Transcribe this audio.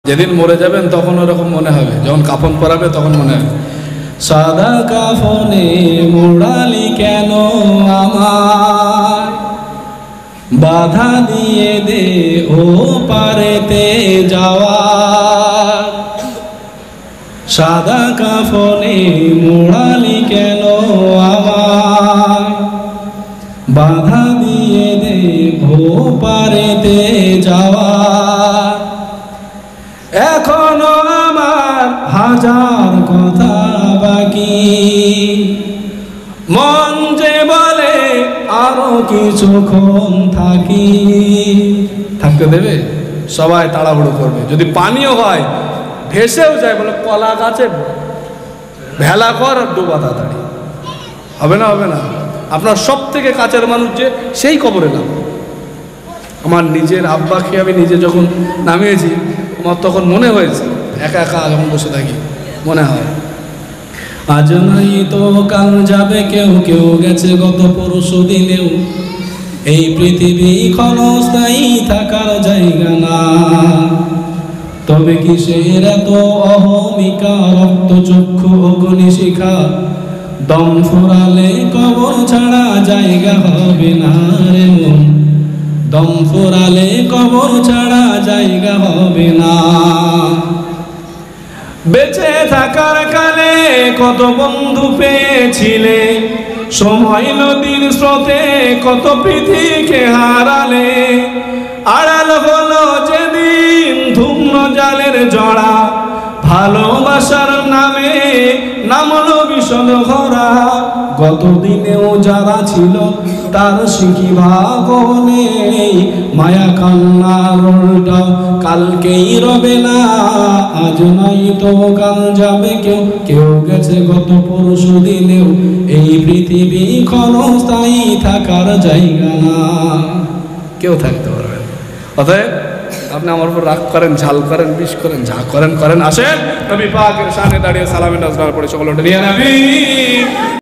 যেদিন মরে যাবেন তখন ওরকম মনে হবে, যখন কাফন পরাবে তখন মনে হবে সাদা কাফনে মোড়ালি কেন আমার, বাধা দিয়ে দে ও পারেতে যাওয়ার। সাদা কাফনে মোড়ালি কেন আমার, বাধা দিয়ে দে ও পারেতে যাওয়ার। এখনো আমার হাজার কথা বাকি, মন যে বলে আরো কিছুক্ষণ থাকি। থাকতে দেবে? সবাই তাড়াহুড়ো করবে। যদি পানিও হয় ভেসেও যায়, বলে কলা গাছে ভেলা কর আর ডোবা তাড়াতাড়ি। হবে না? হবে না? আপনার সব থেকে কাছের মানুষ যে, সেই কবরে নাম। আমার নিজের আব্বাকে আমি নিজে যখন নামিয়েছি, আমার তখন মনে হয়েছে একা একা যখন বসে থাকি মনে হয় আজ নাই তো কাল যাবে কেউ, কেউ গেছে গত পরশু দিনেও। এই পৃথিবী ক্ষণস্থায়ী থাকার জায়গা না, তবে কিসের এত অহমিকা, রক্ত চক্ষু অগ্নি শিখা। দম ফুরালে কবর ছাড়া জায়গা হবে না রে মন, দম ফুরালে কবর ছাড়া জায়গা হবে না। বেঁচে থাকার কালে কত বন্ধু পেয়েছিলে, সময় নদীর স্রোতে কত পৃথিবীকে হারালে। আড়াল হলো যেদিন ধূম্র জালের জড়া, ভালোবাসার নামে নামলো বিষদ ভরা। গত দিনেও যারা ছিল তার শিখিবা নেই, মায়া কান্নার উল্টাও কালকেই রবে না। আজ নাই তো কাল যাবে কেউ, কেউ গেছে গত পরশু দিনেও। এই পৃথিবী ক্ষণস্থায়ী থাকার জায়গা না, কেউ থাকতে পারবে না। অতএব আপনি আমার উপর রাগ করেন, ঝাল করেন, বিষ করেন, যা করেন করেন, আসেন নবী পাকের সামনে দাঁড়িয়ে সালামে নাজরার পড়ে সকল নিয়ে নবী।